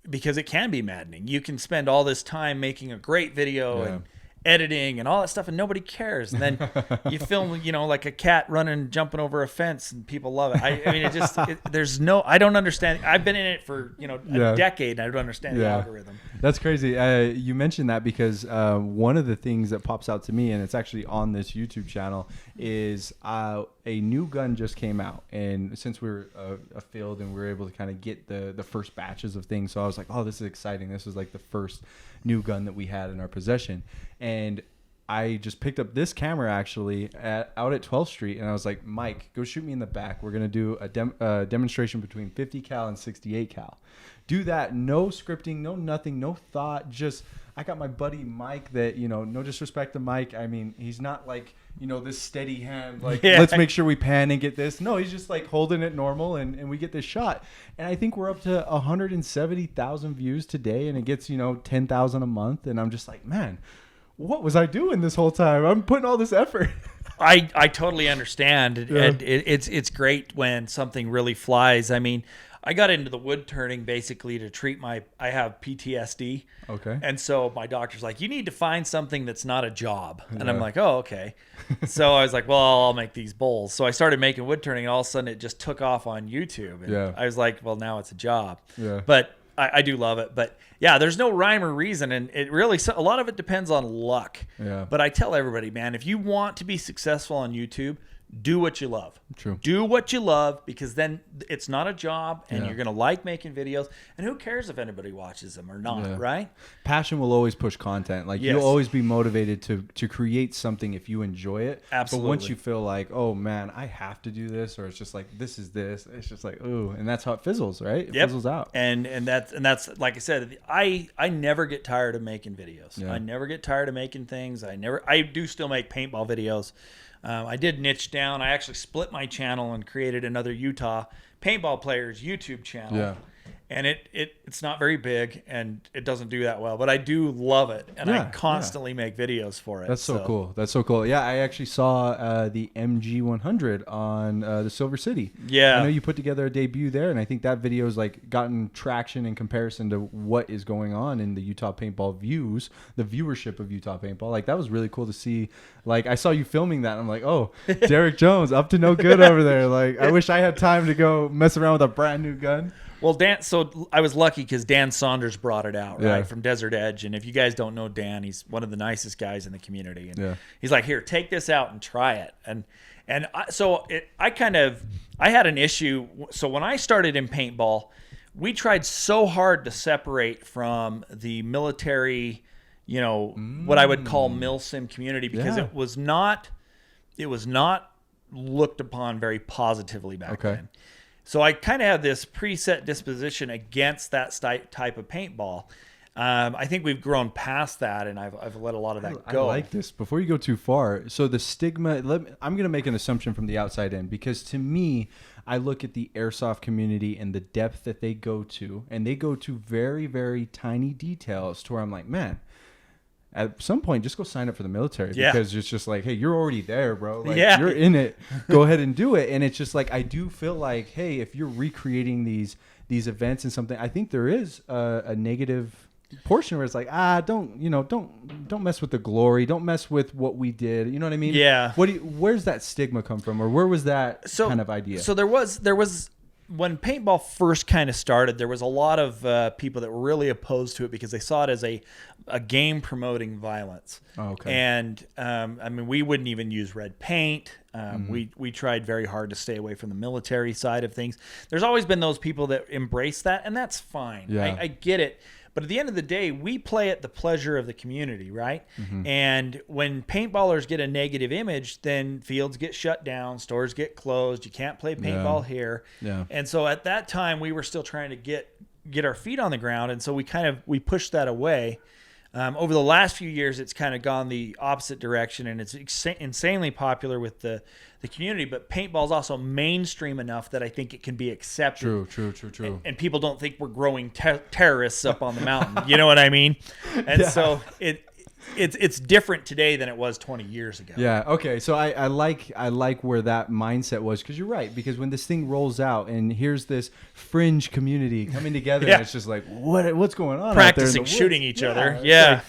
Because it can be maddening. You can spend all this time making a great video and editing and all that stuff, and nobody cares. And then you film, like a cat running, jumping over a fence, and people love it. I mean, I don't understand. I've been in it for, a decade, and I don't understand the algorithm. That's crazy. You mentioned that because one of the things that pops out to me, and it's actually on this YouTube channel, is a new gun just came out. And since we're a field and we were able to kind of get the first batches of things, so I was like, oh, this is exciting. This is like the first new gun that we had in our possession. And I just picked up this camera actually out at 12th Street, and I was like, Mike, go shoot me in the back. We're going to do a demonstration between 50 cal and 68 cal. Do that. No scripting, no nothing, no thought. Just, I got my buddy Mike that, no disrespect to Mike. I mean, he's not like, this steady hand, like, let's make sure we pan and get this. No, he's just like holding it normal, and we get this shot. And I think we're up to 170,000 views today, and it gets, 10,000 a month. And I'm just like, man, what was I doing this whole time? I'm putting all this effort. I totally understand. And it's great when something really flies. I mean, I got into the wood turning basically to treat I have PTSD. Okay. And so my doctor's like, you need to find something that's not a job. And I'm like, oh, okay. So I was like, well, I'll make these bowls. So I started making wood turning, and all of a sudden it just took off on YouTube. And I was like, well, now it's a job. Yeah. But I do love it. But yeah, there's no rhyme or reason. And it really, a lot of it depends on luck. Yeah. But I tell everybody, man, if you want to be successful on YouTube, do what you love. True. Do what you love, because then it's not a job, and Yeah. you're going to like making videos. And who cares if anybody watches them or not, right? Passion will always push content. Like Yes. you'll always be motivated to create something if you enjoy it. Absolutely. But once you feel like, oh man, I have to do this, or it's just like this is this, it's just like, ooh, and that's how it fizzles, right? It fizzles out. And that's like I said, I never get tired of making videos. Yeah. I never get tired of making things. I do still make paintball videos. I did niche down. I actually split my channel and created another Utah Paintball Players YouTube channel. Yeah. And it's not very big, and it doesn't do that well, but I do love it, and I constantly make videos for it. That's so cool. That's so cool. Yeah, I actually saw the MG100 on the Silver City. Yeah. I know you put together a debut there, and I think that video's like gotten traction in comparison to what is going on in the Utah Paintball views, the viewership of Utah Paintball. Like that was really cool to see. Like I saw you filming that, and I'm like, oh, Derek Jones up to no good over there. Like I wish I had time to go mess around with a brand new gun. Well, Dan, so I was lucky because Dan Saunders brought it out, right, Yeah. from Desert Edge. And if you guys don't know Dan, he's one of the nicest guys in the community. And Yeah. he's like, here, take this out and try it. And I had an issue. So when I started in paintball, we tried so hard to separate from the military, what I would call Milsim community, because Yeah. it was not looked upon very positively back then. So I kind of have this preset disposition against that type of paintball. I think we've grown past that, and I've let a lot of that go. I like this. Before you go too far, so the stigma, I'm going to make an assumption from the outside in, because to me, I look at the airsoft community and the depth that they go to, and they go to very, very tiny details to where I'm like, man, at some point, just go sign up for the military, because it's just like, hey, you're already there, bro. Like, you're in it. Go ahead and do it. And it's just like, I do feel like, hey, if you're recreating these events and something, I think there is a negative portion where it's like, don't mess with the glory. Don't mess with what we did. You know what I mean? Yeah. Where's that stigma come from, or where was that kind of idea? So there was. When paintball first kind of started, there was a lot of people that were really opposed to it because they saw it as a game promoting violence. Oh, okay. And I mean, we wouldn't even use red paint. We tried very hard to stay away from the military side of things. There's always been those people that embrace that, and that's fine. Yeah. I get it. But at the end of the day, we play at the pleasure of the community, right? And when paintballers get a negative image, then fields get shut down, stores get closed. You can't play paintball here. Yeah. And so at that time, we were still trying to get our feet on the ground, and so we pushed that away. Over the last few years, it's kind of gone the opposite direction, and it's insanely popular with the community. But paintball is also mainstream enough that I think it can be accepted. True. And people don't think we're growing terrorists up on the mountain. You know what I mean? And so it's different today than it was 20 years ago. Yeah. Okay. So I like where that mindset was, because you're right. Because when this thing rolls out and here's this fringe community coming together, and it's just like, what's going on? Practicing out there shooting each other. Yeah. Like,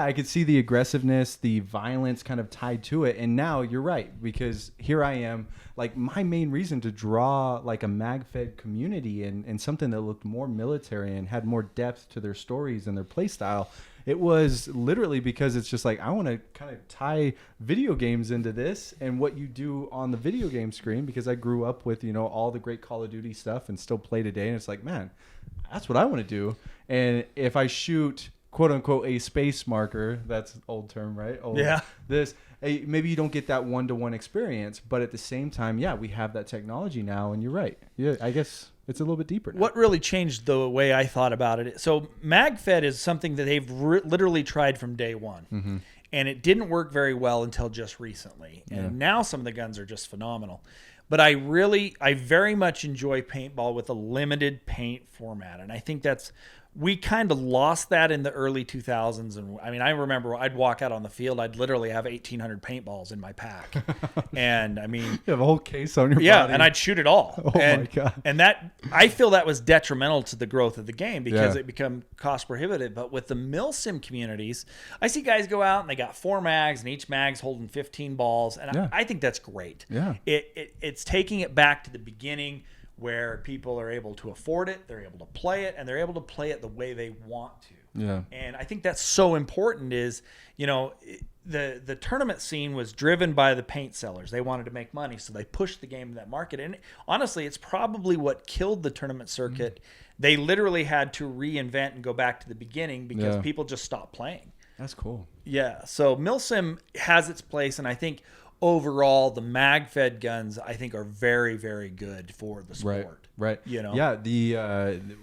I could see the aggressiveness, the violence kind of tied to it. And now you're right, because here I am, like my main reason to draw like a mag-fed community and something that looked more military and had more depth to their stories and their play style. It was literally because it's just like, I want to kind of tie video games into this and what you do on the video game screen, because I grew up with, all the great Call of Duty stuff and still play today. And it's like, man, that's what I want to do. And if I shoot, quote unquote, a space marker, that's old term, right? Maybe you don't get that one-to-one experience, but at the same time, we have that technology now, and you're right. Yeah, I guess it's a little bit deeper now. What really changed the way I thought about it? So MagFed is something that they've literally tried from day one, and it didn't work very well until just recently. And now some of the guns are just phenomenal. But I very much enjoy paintball with a limited paint format, and I think we kind of lost that in the early 2000s. And I mean, I remember I'd walk out on the field, I'd literally have 1,800 paintballs in my pack. And I mean, you have a whole case on your body. and I'd shoot it all. My God. And I feel that was detrimental to the growth of the game, because it became cost prohibitive. But with the Milsim communities, I see guys go out and they got 4 mags, and each mag's holding 15 balls. And I think that's great. Yeah. It's taking it back to the beginning, where people are able to afford it, they're able to play it, and they're able to play it the way they want to. Yeah. And I think that's so important is, the tournament scene was driven by the paint sellers. They wanted to make money, so they pushed the game to that market. And honestly, it's probably what killed the tournament circuit. They literally had to reinvent and go back to the beginning because people just stopped playing. That's cool. Yeah. So Milsim has its place, and I think overall the mag-fed guns I think are very, very good for the sport. Right. Yeah.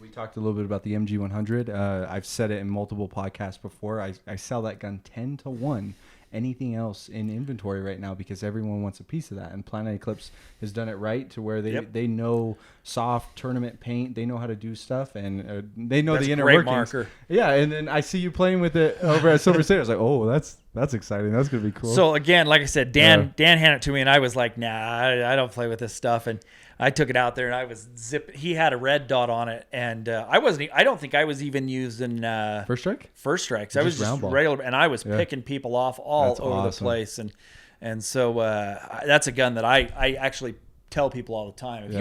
We talked a little bit about the MG100. I've said it in multiple podcasts before. I sell that gun 10-1. Anything else in inventory right now because everyone wants a piece of that, and Planet Eclipse has done it right to where they know soft tournament paint, they know how to do stuff, and they know the inner workings. Marker. Yeah, and then I see you playing with it over at Silver State. I was like, oh, that's exciting. That's gonna be cool. So again, like I said, Dan handed it to me, and I was like, nah, I don't play with this stuff, and I took it out there and I was zipping. He had a red dot on it, and I don't think I was even using first strike. First strikes. I was just regular, and I was picking people off all over the place, and so that's a gun that I actually tell people all the time. If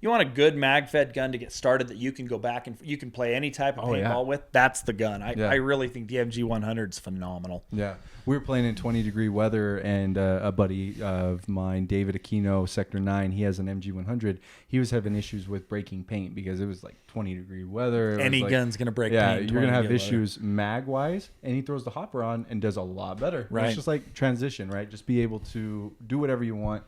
you want a good mag-fed gun to get started that you can go back and you can play any type of paintball with, that's the gun. I really think the MG100 is phenomenal. Yeah. We were playing in 20-degree weather, and a buddy of mine, David Aquino, Sector 9, he has an MG100. He was having issues with breaking paint because it was like 20-degree weather. Any gun's going to break paint. Yeah, you're going to have issues mag-wise, and he throws the hopper on and does a lot better. Right. It's just like transition, right? Just be able to do whatever you want.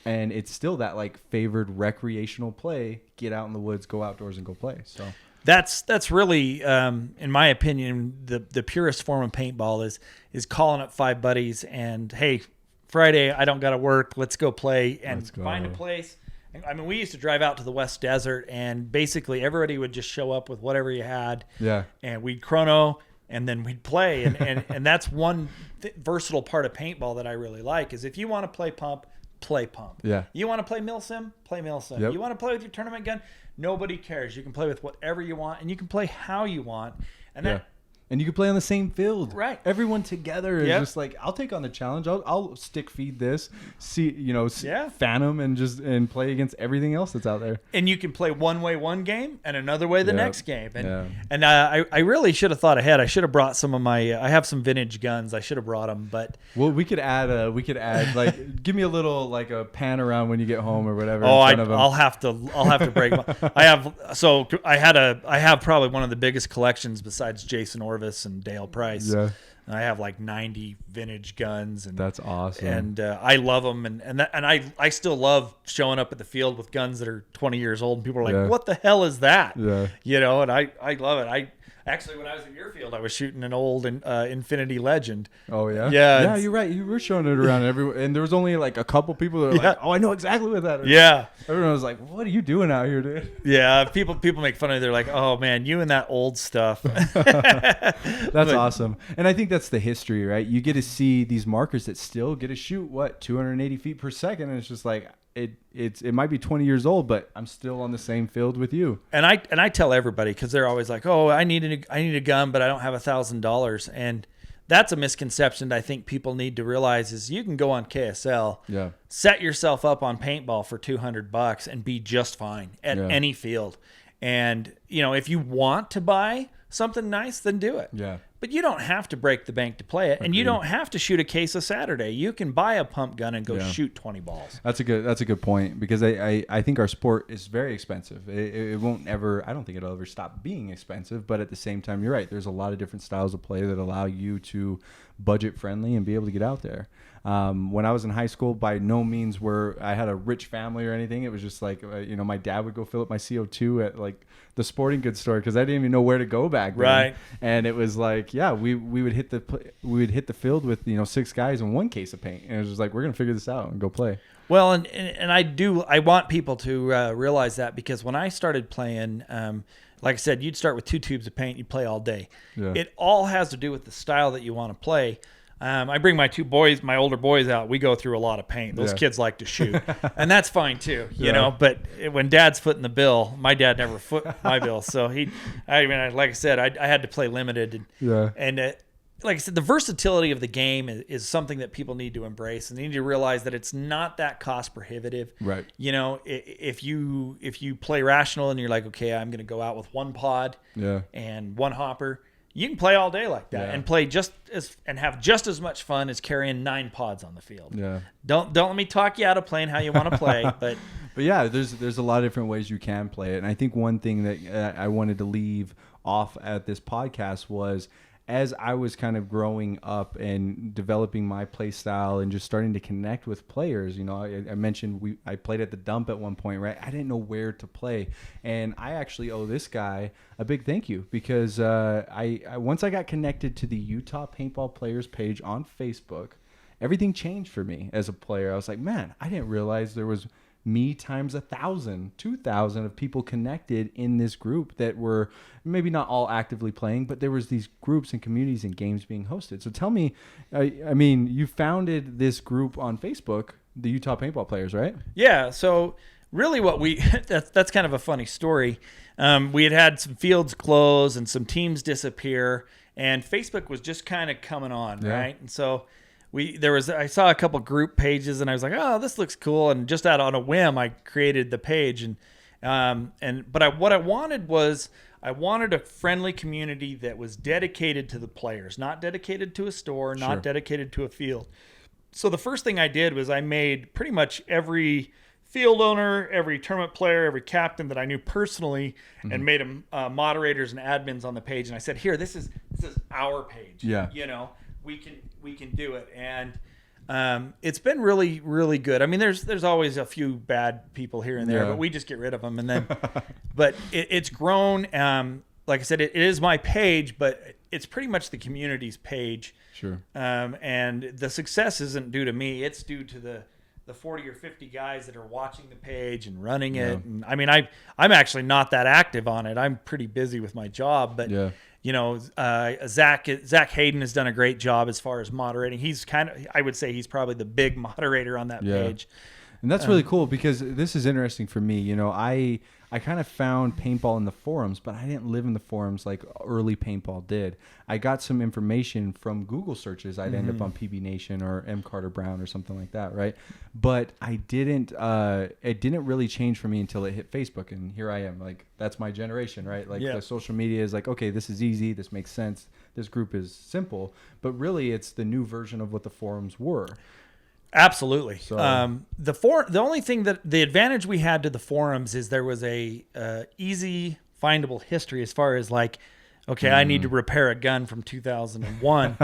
And it's still that like favored recreational play. Get out in the woods, go outdoors, and go play. So that's really, in my opinion, the purest form of paintball is calling up 5 buddies and, hey, Friday I don't got to work. Let's go play and find a place. I mean, we used to drive out to the West Desert, and basically everybody would just show up with whatever you had. Yeah. And we'd chrono, and then we'd play. And that's one versatile part of paintball that I really like is if you want to play pump. Play pump. Yeah. You want to play Milsim? Play Milsim. Yep. You want to play with your tournament gun? Nobody cares. You can play with whatever you want, and you can play how you want. And and you can play on the same field. Right. Everyone together is just like, I'll take on the challenge. I'll stick feed this, Phantom and play against everything else that's out there. And you can play one way one game and another way the next game. And I really should have thought ahead. I should have brought some of my I have some vintage guns. I should have brought them, but we could add like give me a little like a pan around when you get home or whatever. Oh, I'll have to break my, I have probably one of the biggest collections besides Jason Orvis and Dale Price. Yeah. I have like 90 vintage guns, and that's awesome. And I love them, and I still love showing up at the field with guns that are 20 years old, and people are like, "What the hell is that?" Yeah. And I love it. Actually, when I was at your field, I was shooting an old Infinity Legend. Oh, yeah? Yeah, you're right. You were showing it around everywhere. And there was only like a couple people that were like, oh, I know exactly what that is. Yeah. Everyone was like, what are you doing out here, dude? Yeah, people make fun of it. They're like, oh, man, you and that old stuff. That's awesome. And I think that's the history, right? You get to see these markers that still get to shoot, 280 feet per second. And it's just like, it might be 20 years old, but I'm still on the same field with you. And I tell everybody, because they're always like, oh, I need a gun, but I don't have $1,000. And that's a misconception that I think people need to realize is you can go on KSL, set yourself up on paintball for $200 and be just fine at any field. And if you want to buy something nice, then do it. Yeah. But you don't have to break the bank to play it, and you don't have to shoot a case of Saturday. You can buy a pump gun and go shoot 20 balls. That's a good point, because I think our sport is very expensive. It won't ever. I don't think it'll ever stop being expensive. But at the same time, you're right. There's a lot of different styles of play that allow you to budget friendly and be able to get out there. When I was in high school, by no means were I had a rich family or anything. It was just like my dad would go fill up my CO2 at like the sporting goods store because I didn't even know where to go back then. Right. And it was like, we would hit the field with 6 guys and 1 case of paint, and it was just like, we're gonna figure this out and go play. Well, and I want people to realize that, because when I started playing, like I said, you'd start with 2 tubes of paint, you'd play all day. Yeah. It all has to do with the style that you want to play. I bring my older boys out. We go through a lot of paint. Those kids like to shoot, and that's fine too, you know. But when Dad's footing the bill, my dad never foot my bill. So like I said, I had to play limited. And like I said, the versatility of the game is something that people need to embrace, and they need to realize that it's not that cost prohibitive. Right. You know, if you play rational and you're like, okay, I'm going to go out with one pod and one hopper, you can play all day like that and play and have just as much fun as carrying 9 pods on the field. Yeah. Don't let me talk you out of playing how you want to play, but yeah, there's a lot of different ways you can play it, and I think one thing that I wanted to leave off at this podcast was, as I was kind of growing up and developing my play style and just starting to connect with players, you know, I mentioned I played at the dump at one point, right? I didn't know where to play. And I actually owe this guy a big thank you, because I once I got connected to the Utah Paintball Players page on Facebook, everything changed for me as a player. I was like, man, I didn't realize there was me times 1,000, 2,000 of people connected in this group that were maybe not all actively playing, but there was these groups and communities and games being hosted. So tell me, I mean, you founded this group on Facebook, the Utah Paintball Players, right? Yeah. So really what that's kind of a funny story. We had some fields close and some teams disappear, and Facebook was just kind of coming on, right? And so I saw a couple group pages, and I was like, oh, this looks cool. And just out on a whim, I created the page. What I wanted was, I wanted a friendly community that was dedicated to the players, not dedicated to a store, not dedicated to a field. So the first thing I did was I made pretty much every field owner, every tournament player, every captain that I knew personally, and made them moderators and admins on the page. And I said, here, this is our page. Yeah. You know, we can do it. And it's been really, really good. I mean, there's always a few bad people here and there, but we just get rid of them. And then, but it's grown. Like I said, it is my page, but it's pretty much the community's page. Sure. And the success isn't due to me. It's due to the 40 or 50 guys that are watching the page and running it. And I mean, I'm actually not that active on it. I'm pretty busy with my job, but you know, Zach Hayden has done a great job as far as moderating. He's I would say he's probably the big moderator on that page. And that's really cool, because this is interesting for me. You know, I kind of found paintball in the forums, but I didn't live in the forums like early paintball did. I got some information from Google searches. I'd end up on PB Nation or M. Carter Brown or something like that, right? But I didn't. It didn't really change for me until it hit Facebook, and here I am. Like, that's my generation, right? Like the social media is like, okay, this is easy. This makes sense. This group is simple. But really, it's the new version of what the forums were. Absolutely. So, the only thing the advantage we had to the forums is there was a easy findable history as far as like, okay, I need to repair a gun from 2001.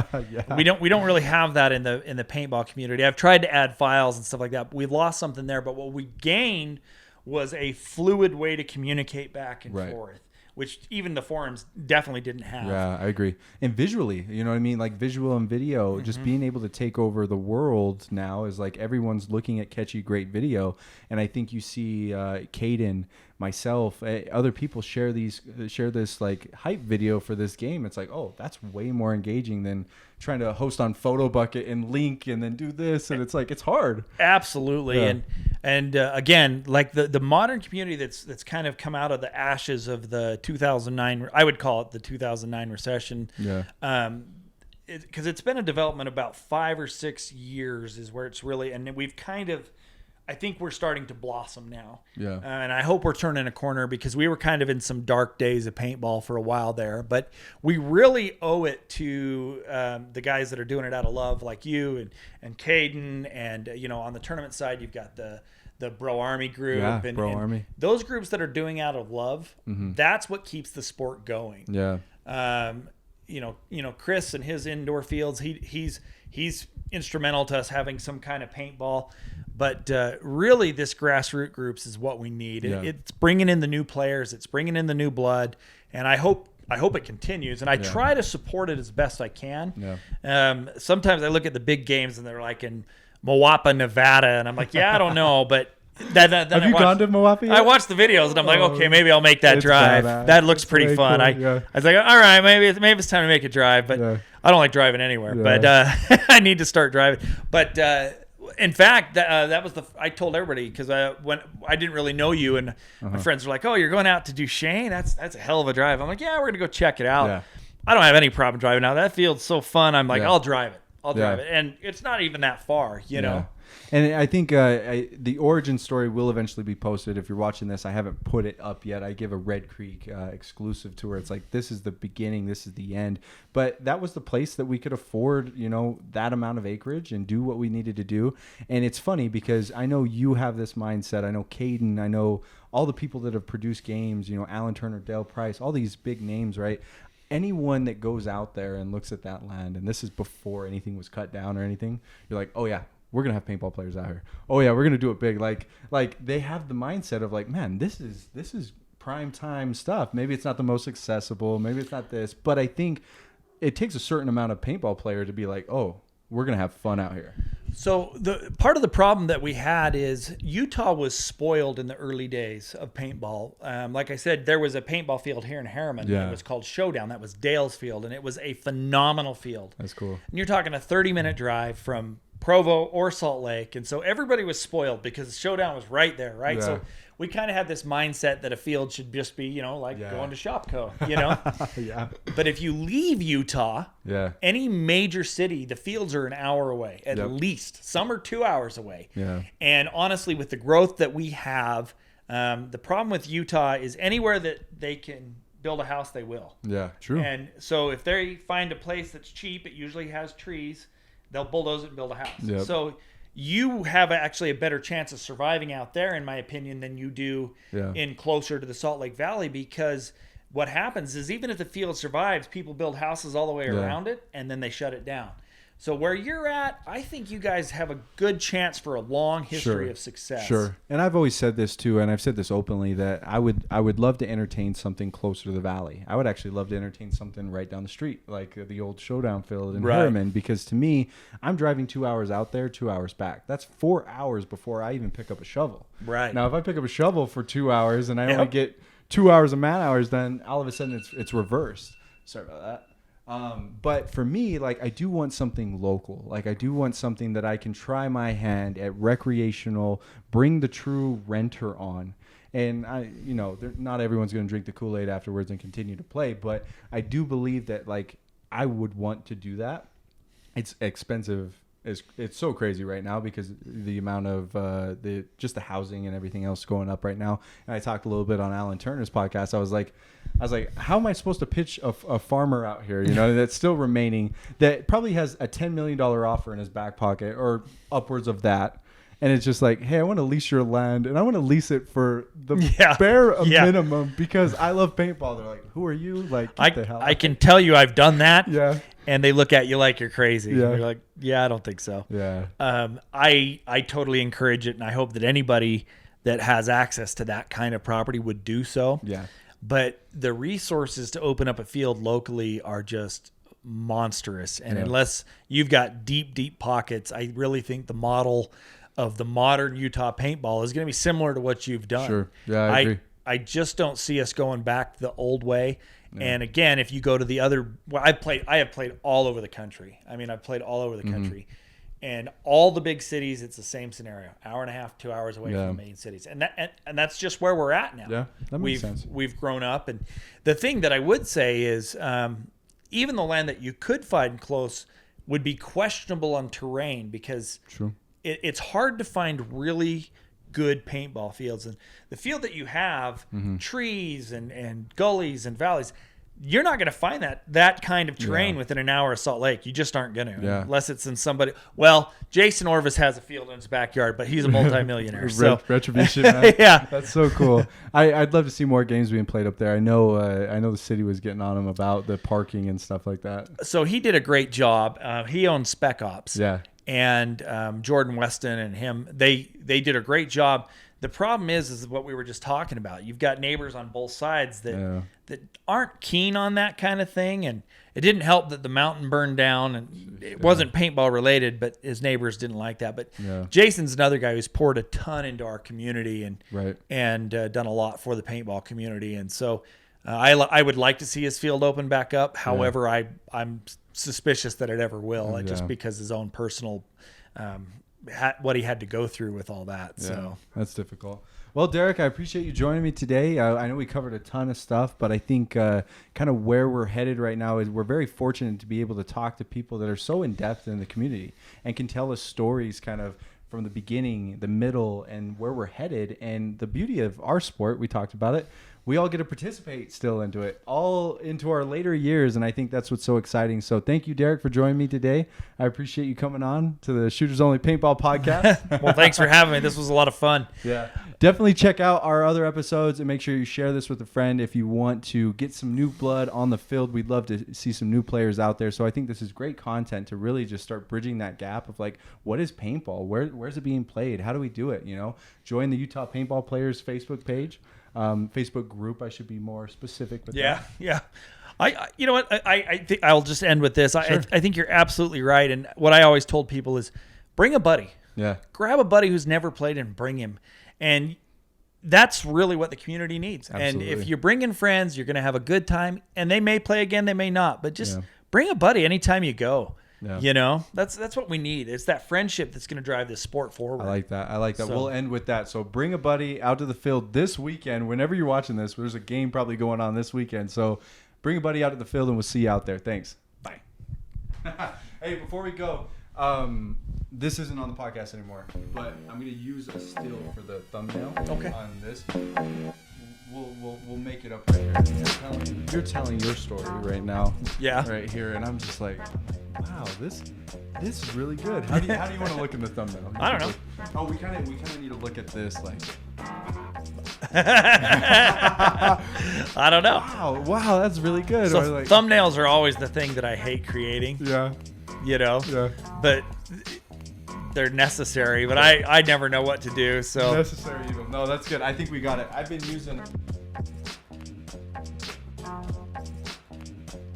We don't really have that in the paintball community. I've tried to add files and stuff like that. We lost something there, but what we gained was a fluid way to communicate back and forth, which even the forums definitely didn't have. Yeah, I agree. And visually, you know what I mean? Like visual and video, just being able to take over the world now is like everyone's looking at catchy, great video. And I think you see Caden, myself, other people share this like hype video for this game. It's like, oh, that's way more engaging than trying to host on PhotoBucket and link and then do this. And it's like, it's hard. Absolutely. Yeah. And again, like the modern community that's kind of come out of the ashes of the 2009, I would call it the 2009 recession. Yeah. Because it's been a development about 5 or 6 years is where it's really, and we've kind of, I think we're starting to blossom now. Yeah. And I hope we're turning a corner, because we were kind of in some dark days of paintball for a while there. But we really owe it to the guys that are doing it out of love, like you and Caden. And, you know, on the tournament side, you've got the Bro Army group. Yeah, and Army. Those groups that are doing out of love, that's what keeps the sport going. Yeah. You know, Chris and his indoor fields, he's instrumental to us having some kind of paintball. But really, this grassroots groups is what we need. Yeah. It's bringing in the new players. It's bringing in the new blood. And I hope it continues. And I try to support it as best I can. Yeah. Sometimes I look at the big games, and they're like in Moapa, Nevada. And I'm like, yeah, I don't know. But have you gone to Moapa yet? I watched the videos, and I'm like, okay, maybe I'll make that drive. That looks pretty fun. Cool. I was like, all right, maybe it's time to make a drive. But I don't like driving anywhere. Yeah. But I need to start driving. But in fact, that was I told everybody, because when I didn't really know you, and my friends were like, "Oh, you're going out to Duchesne? That's a hell of a drive." I'm like, "Yeah, we're gonna go check it out." Yeah. I don't have any problem driving out. That field's so fun. I'm like, Yeah. I'll drive it. I'll Yeah. drive it. And it's not even that far, you know? And I think the origin story will eventually be posted. If you're watching this, I haven't put it up yet. I give a Red Creek exclusive to where it's like, this is the beginning, this is the end. But that was the place that we could afford, you know, that amount of acreage and do what we needed to do. And it's funny because I know you have this mindset. I know Caden, I know all the people that have produced games, you know, Alan Turner, Dale Price, all these big names, right? Anyone that goes out there and looks at that land, and this is before anything was cut down or anything, you're like, oh yeah, we're gonna have paintball players out here. Oh yeah, we're gonna do it big. Like they have the mindset of like, man, this is prime time stuff. Maybe it's not the most accessible, maybe it's not this, but I think it takes a certain amount of paintball player to be like, oh, we're gonna have fun out here. So the part of the problem that we had is Utah was spoiled in the early days of paintball. Like I said, there was a paintball field here in Harriman. Yeah. It was called Showdown. That was Dale's field, and it was a phenomenal field. That's cool. And you're talking a 30-minute drive from Provo or Salt Lake. And so everybody was spoiled because Showdown was right there, right? Yeah. So we kind of had this mindset that a field should just be, you know, like going to Shopco, you know? Yeah. But if you leave Utah, any major city, the fields are an hour away, at least. Some are 2 hours away. Yeah. And honestly, with the growth that we have, the problem with Utah is anywhere that they can build a house, they will. Yeah, true. And so if they find a place that's cheap, it usually has trees, they'll bulldoze it and build a house. Yep. So you have actually a better chance of surviving out there, in my opinion, than you do in closer to the Salt Lake Valley, because what happens is even if the field survives, people build houses all the way around it, and then they shut it down. So where you're at, I think you guys have a good chance for a long history of success. Sure. And I've always said this too, and I've said this openly, that I would love to entertain something closer to the valley. I would actually love to entertain something right down the street, like the old Showdown field in Harriman, because to me, I'm driving 2 hours out there, 2 hours back. That's 4 hours before I even pick up a shovel. Right. Now, if I pick up a shovel for 2 hours and I only get 2 hours of man hours, then all of a sudden it's reversed. Sorry about that. But for me, like, I do want something local. Like, I do want something that I can try my hand at recreational, bring the true renter on. And not everyone's going to drink the Kool-Aid afterwards and continue to play, but I do believe that, like, I would want to do that. It's expensive. It's so crazy right now because the amount of the housing and everything else going up right now. And I talked a little bit on Alan Turner's podcast. I was like, how am I supposed to pitch a farmer out here, you know, that's still remaining, that probably has a $10 million offer in his back pocket or upwards of that. And it's just like, hey, I want to lease your land, and I want to lease it for the bare minimum because I love paintball. They're like, who are you? Like, get the hell out. I can tell you I've done that. Yeah. And they look at you like you're crazy. Yeah. You're like, yeah, I don't think so. Yeah. I totally encourage it, and I hope that anybody that has access to that kind of property would do so. Yeah. But the resources to open up a field locally are just monstrous. And unless you've got deep, deep pockets, I really think the model of the modern Utah paintball is going to be similar to what you've done. Sure. Yeah, I agree. I just don't see us going back the old way. Yeah. And again, if you go to the other, I have played all over the country. I mean, I've played all over the country, and all the big cities, it's the same scenario: hour and a half, 2 hours away from the main cities, and that's just where we're at now. Yeah, that makes sense. We've grown up, and the thing that I would say is, even the land that you could find close would be questionable on terrain because it's hard to find really good paintball fields. And the field that you have, trees and gullies and valleys, you're not going to find that kind of terrain within an hour of Salt Lake. You just aren't going to, unless it's in somebody. Well, Jason Orvis has a field in his backyard, but he's a multimillionaire. So Retribution, man. Yeah, that's so cool. I'd love to see more games being played up there. I know the city was getting on him about the parking and stuff like that. So he did a great job. He owns Spec Ops. Yeah. And Jordan Weston and him, they did a great job. The problem is what we were just talking about. You've got neighbors on both sides that aren't keen on that kind of thing. And it didn't help that the mountain burned down, and it wasn't paintball related, but his neighbors didn't like that. But Jason's another guy who's poured a ton into our community and done a lot for the paintball community. And so I would like to see his field open back up. However, I'm suspicious that it ever will, just because his own personal what he had to go through with all that. Yeah, So that's difficult. Well, Derek, I appreciate you joining me today. I know we covered a ton of stuff, but I think kind of where we're headed right now is we're very fortunate to be able to talk to people that are so in depth in the community and can tell us stories kind of from the beginning, the middle, and where we're headed. And the beauty of our sport, we talked about it, we all get to participate still into it, all into our later years. And I think that's what's so exciting. So thank you, Derek, for joining me today. I appreciate you coming on to the Shooters Only Paintball podcast. well, thanks for having me. This was a lot of fun. Yeah. Definitely check out our other episodes and make sure you share this with a friend if you want to get some new blood on the field. We'd love to see some new players out there. So I think this is great content to really just start bridging that gap of like, what is paintball? Where's it being played? How do we do it? You know, join the Utah Paintball Players Facebook page, Facebook group. I should be more specific with that. Yeah. You know what? I think I'll just end with this. Sure. I think you're absolutely right. And what I always told people is bring a buddy. Yeah. Grab a buddy who's never played and bring him. And that's really what the community needs. Absolutely. And if you bring in friends, you're going to have a good time. And they may play again, they may not. But just bring a buddy anytime you go. Yeah. You know, that's what we need. It's that friendship that's going to drive this sport forward. I like that. So, we'll end with that. So bring a buddy out to the field this weekend. Whenever you're watching this, there's a game probably going on this weekend. So bring a buddy out to the field and we'll see you out there. Thanks. Bye. Hey, before we go, this isn't on the podcast anymore, but I'm going to use a still for the thumbnail on this. We'll make it up right here. You're telling your story right now. Yeah. Right here, and I'm just like, wow, this is really good. How do you want to look in the thumbnail? I don't know. Oh, we kind of need to look at this like. I don't know. Wow, that's really good. So or like, thumbnails are always the thing that I hate creating. Yeah. You know. Yeah. But they're necessary. But I never know what to do. So necessary evil. No, that's good. I think we got it. I've been using